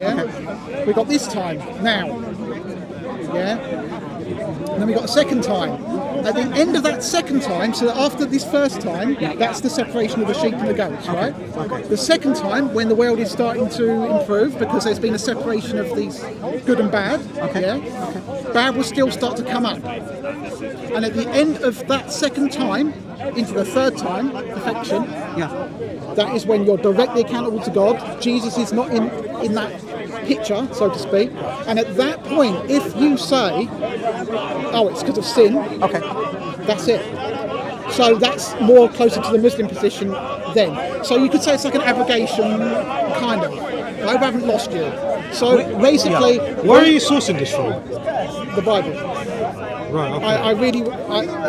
Yeah? We got this time, now. Yeah? And then we got a second time. At the end of that second time, so that after this first time, that's the separation of the sheep and the goats, right? Okay. The second time, when the world is starting to improve, because there's been a separation of these good and bad, bad will still start to come up. And at the end of that second time, into the third time, perfection, that is when you're directly accountable to God. Jesus is not in that picture, so to speak. And at that point, if you say, oh, it's because of sin, that's it. So that's more closer to the Muslim position then. So you could say it's like an abrogation, kind of. I haven't lost you. So basically... Where are you sourcing this from? The Bible. Right, okay. I really,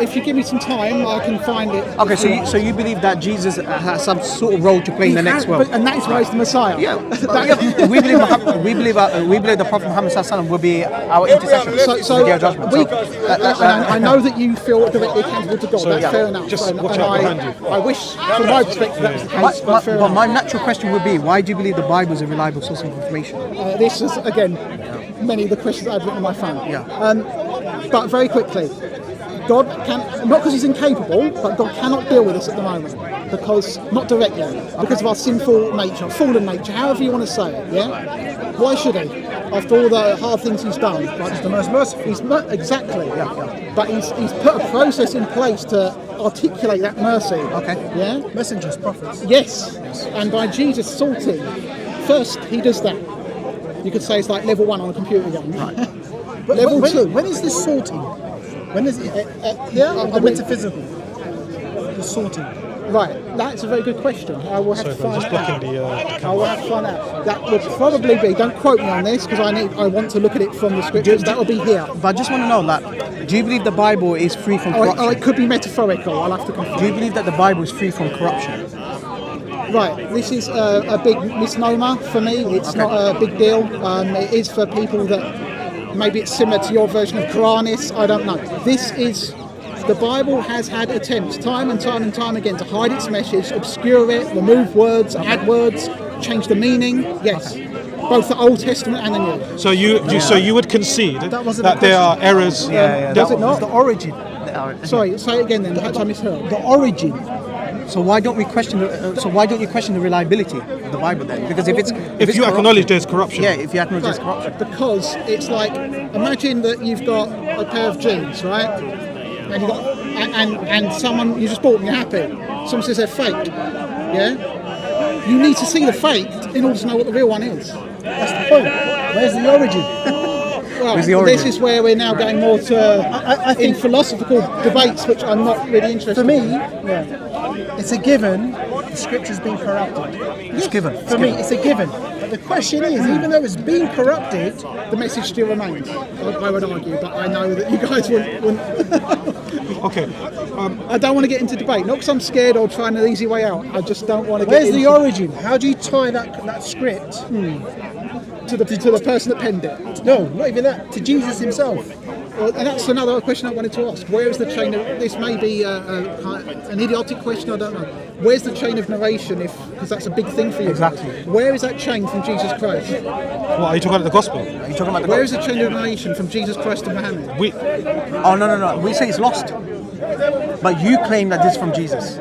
if you give me some time, I can find it. Okay, so you believe that Jesus has some sort of role to play in the next world, and that is why he's the Messiah. Yeah, we believe the Prophet Muhammad ﷺ will be our intercession. So the day of judgment. I know that you feel directly accountable to God. That's fair enough. Just watch out behind you. I wish, from my perspective, that was the case. But my natural question would be, why do you believe the Bible is a reliable source of information? This is again many of the questions I've written on my phone. But very quickly, God can, not because he's incapable, but God cannot deal with us at the moment. Because, not directly, because of our sinful nature, fallen nature, however you want to say it, yeah? Why should he? After all the hard things he's done. He's the most merciful. Exactly. But he's put a process in place to articulate that mercy. Yeah? Messengers, prophets. Yes. And by Jesus sorting, first he does that. You could say it's like level 1 on a computer game. Right. Level 2. When is this sorting? When is it? The metaphysical. The sorting. Right, that's a very good question. I will have to find out. I will have to find out. That would probably be. Don't quote me on this because I want to look at it from the scriptures. That will be here. But I just want to know that. Do you believe the Bible is free from corruption? It could be metaphorical. I'll have to confirm. Do you believe that the Bible is free from corruption? Right, this is a big misnomer for me. It's not a big deal. It is for people that maybe it's similar to your version of Quranic. I don't know. The Bible has had attempts time and time again to hide its message, obscure it, remove words, add words, change the meaning. Yes, both the Old Testament and the New. So you would concede that there are errors. Does it not? The origin. Sorry, say it again then. Perhaps I misheard. The origin. So why don't you question the reliability of the Bible then? Because if you acknowledge there's corruption. Yeah, if you acknowledge there's corruption. Because it's like, imagine that you've got a pair of jeans, right? And you got and someone, you just bought them, you're happy. Someone says they're fake. Yeah? You need to see the fake in order to know what the real one is. That's the point. Where's the origin? Well, this is where we're now going more to I think philosophical debates, which I'm not really interested in. For me, it's a given the scripture's been corrupted. It's given. For me, it's a given. But the question is, even though it's been corrupted, the message still remains. I would argue, but I know that you guys wouldn't. Okay. I don't want to get into debate, not because I'm scared or trying an easy way out. I just don't want to Where's the origin? How do you tie that script to the person that penned it? No, not even that. To Jesus himself. Well, and that's another question I wanted to ask. Where is the chain of... This may be an idiotic question, I don't know. Where's the chain of narration, because that's a big thing for you? Exactly. Where is that chain from Jesus Christ? What, are you talking about the gospel? Where is the chain of narration from Jesus Christ to Muhammad? No. We say it's lost. But you claim that this is from Jesus.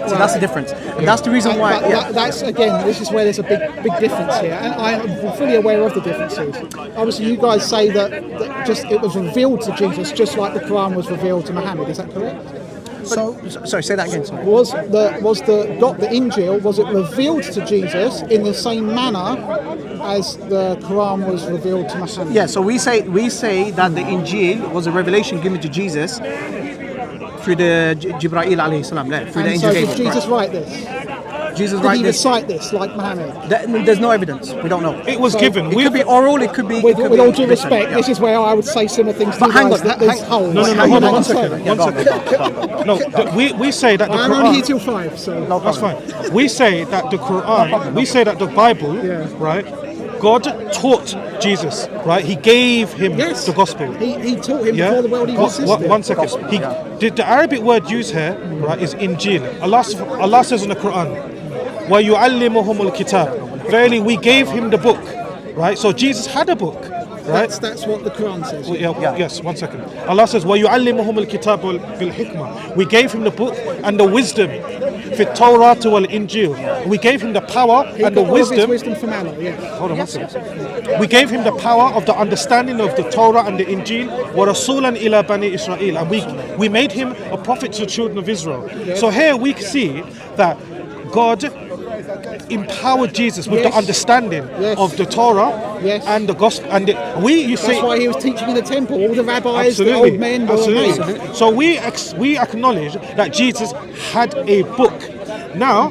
So that's the difference. And that's the reason why... That's, again, this is where there's a big difference here. And I'm fully aware of the differences. Obviously, you guys say that just it was revealed to Jesus just like the Quran was revealed to Muhammad. Is that correct? Sorry, say that again. Sorry. Was the Injil, was it revealed to Jesus in the same manner as the Quran was revealed to Muhammad? Yeah, so we say that the Injil was a revelation given to Jesus through the Jibreel alayhi salam, through the angel Gabriel. Did Jesus write this? Jesus Did write he this? recite this like Muhammad? There's no evidence. We don't know. It was given. It could be oral. It could be. With all due respect, this is where I would say similar things to you guys. Hold on, one second. No, we say that the Quran... I'm only here till 5, so... No, that's fine. We say that the Quran, we say that the Bible, right? God taught Jesus, right? He gave him the gospel. He taught him before the world even existed. One second. The Arabic word used here, right, is Injil. Allah says in the Quran, وَيُعَلِّمُهُمُ الْكِتَابِ. Verily, we gave him the book. right? So Jesus had a book, right? That's what the Quran says. Well, yes, 1 second. Allah says, وَيُعَلِّمُهُمُ الْكِتَابَ وَالْحِكْمَةِ. We gave him the book and the wisdom. فِي التَّوْرَاةِ وَالْإِنْجِيلِ. We gave him the power and the wisdom. Wisdom from Allah, yeah. Hold on 1 second. We gave him the power of the understanding of the Torah and the Injil. وَرَسُولًا إِلَى بَنِي إِسْرَائِيل. And we made him a prophet to the children of Israel. So here we see that God empowered Jesus with the understanding of the Torah and the gospel. And that's why he was teaching in the temple. All the rabbis, the old men, were amazed. So we acknowledge that Jesus had a book. Now,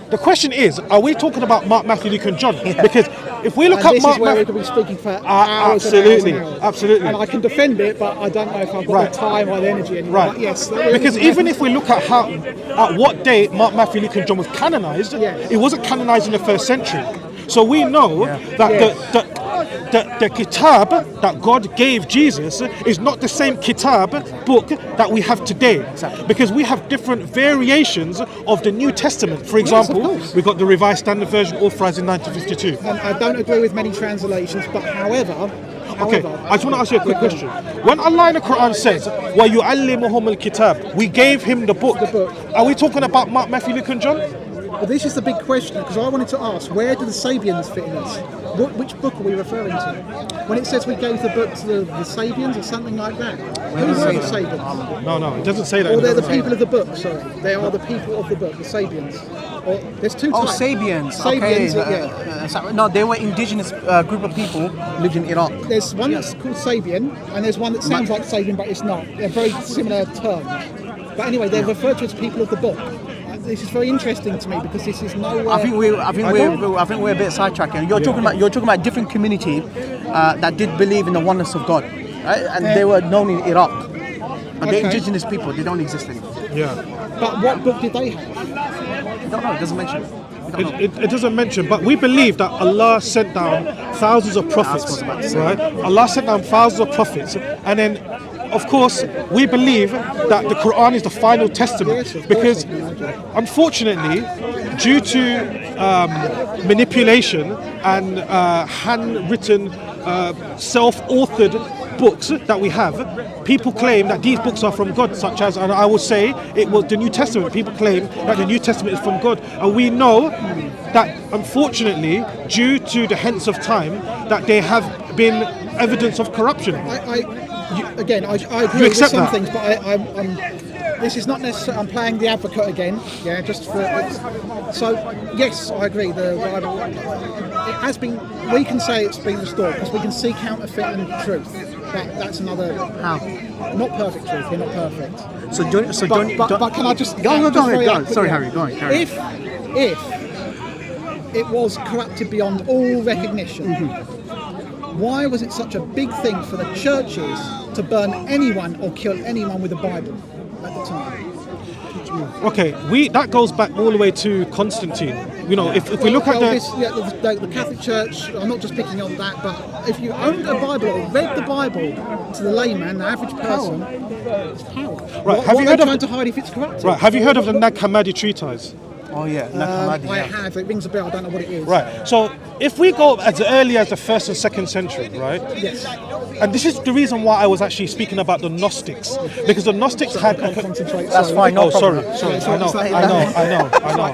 the question is, are we talking about Mark, Matthew, Luke, and John? Because if we look at Mark, is where we could be speaking for hours absolutely, and hours and hours. absolutely. And I can defend it, but I don't know if I've got the time or the energy anymore. Right. But yes. Because even if we look at at what date Mark, Matthew, Luke, and John was canonized, it wasn't canonized in the 1st century. So we know that the kitab that God gave Jesus is not the same kitab book that we have today. Exactly. Because we have different variations of the New Testament. For example, we got the Revised Standard Version authorized in 1952. And I don't agree with many translations, but however, Okay, I just want to ask you a quick question. When Allah in the Quran says, وَيُعَلِّمُهُمُ الْكِتَابِ, we gave him the book. Are we talking about Mark, Matthew, Luke, and John? Well, this is the big question, because I wanted to ask, where do the Sabians fit in this? Which book are we referring to? When it says we gave the book to the Sabians or something like that? Who were the Sabians? No, it doesn't say that. Or they're the people of the book, sorry. They are the people of the book, the Sabians. Or, there's two types. Sabians. Sabians, Okay. No, they were indigenous group of people lived in Iraq. There's one that's called Sabian, and there's one that sounds like Sabian, but it's not. They're very similar terms. But anyway, they're referred to as people of the book. This is very interesting to me because this is nowhere. I think we're a bit sidetracking. You're talking about a different community that did believe in the oneness of God, right? And they were known in Iraq. And they're indigenous people. They don't exist anymore. Yeah. But what book did they have? I don't know. It doesn't mention. It doesn't mention, but we believe that Allah sent down thousands of prophets, right? Allah sent down thousands of prophets, and then, of course, we believe that the Quran is the final testament, because unfortunately, due to manipulation and handwritten, self-authored books that we have, people claim that these books are from God, such as, and I will say it was the New Testament. People claim that the New Testament is from God, and we know that unfortunately, due to the hence of time, that there have been evidence of corruption. I agree with some things, but this is not necessarily. I'm playing the advocate again. Yeah, just for. So yes, I agree. The Bible, it has been. We can say it's been restored because we can see counterfeit and truth. That's another. How? Not perfect truth. We're not perfect. But can I just? Go on. Sorry, Harry. Go on. If it was corrupted beyond all recognition. Why was it such a big thing for the churches to burn anyone or kill anyone with the Bible at the time? Okay, that goes back all the way to Constantine. You know, if we look at the Catholic Church, I'm not just picking on that, but if you owned a Bible or read the Bible to the layman, the average person, it's power. Right, What are they trying to hide if it's corrupted? Right, have you heard of the Nag Hammadi treatise? Oh yeah, I have. It rings a bell. I don't know what it is. Right. So if we go as early as the 1st and 2nd century, right? Yes. And this is the reason why I was actually speaking about the Gnostics, because the Gnostics had. That's fine. No problem. Sorry. I know.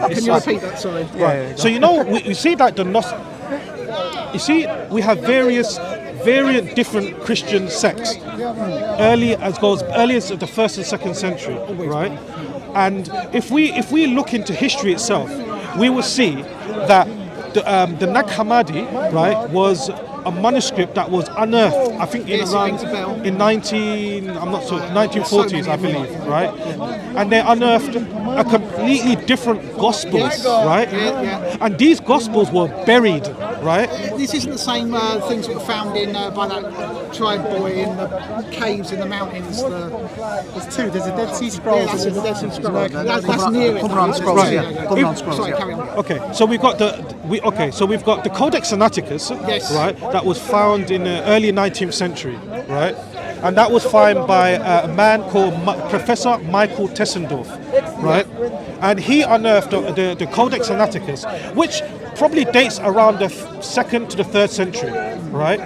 Can you repeat that? Sorry. Right. Yeah. So you know, we see that the Gnostics. You see, we have variant different Christian sects, early as the 1st and 2nd century, right? And if we look into history itself, we will see that the Nag Hammadi, right, was a manuscript that was unearthed, I think in 1940s, I believe, right? And they unearthed a completely different gospels, right? And these gospels were buried, right? This isn't the same things that were found in by that tribe boy in the caves in the mountains. There's two. There's a Dead Sea Scrolls. There's the Dead Sea Scrolls. That's near it. Qumran Scrolls. Sorry, carry on. Okay, so we've got the Codex Sinaiticus, right? That was found in the early 19th century, right? And that was found by a man called Professor Michael Tessendorf, right? And he unearthed the Codex Sinaiticus, which probably dates around the 2nd to the 3rd century, right?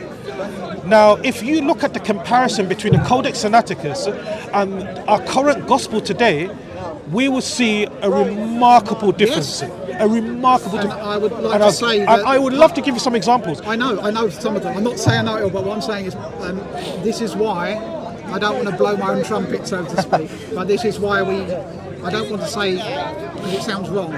Now, if you look at the comparison between the Codex Sinaiticus and our current gospel today, we will see a remarkable difference. Yes. A remarkable And difference. I would like to say that I would love to give you some examples. I know some of them. I'm not saying I know it all, but what I'm saying is this is why I don't want to blow my own trumpet, so to speak. But this is why I don't want to say, because it sounds wrong,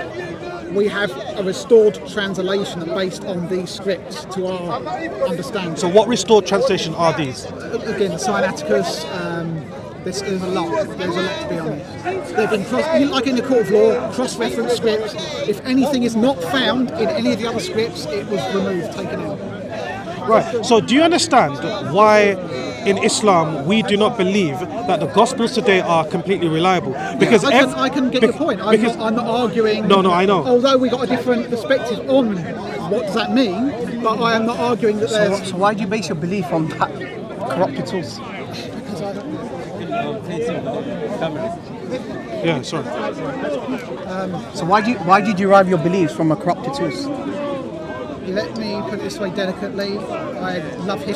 we have a restored translation based on these scripts to our understanding. So what restored translation are these? Again, Sinaiticus, there's a lot. There's a lot, to be honest. They've been like in the court of law, cross-reference scripts. If anything is not found in any of the other scripts, it was removed, taken out. Right. So do you understand why in Islam we do not believe that the Gospels today are completely reliable? Because I can get your point. I'm not arguing. No, I know. Although we got a different perspective on what does that mean, but I am not arguing that there's. So why do you base your belief on that corrupted source? Because I don't. Yeah, sorry. So why do you derive your beliefs from a corrupted source? Let me put it this way delicately. I love history.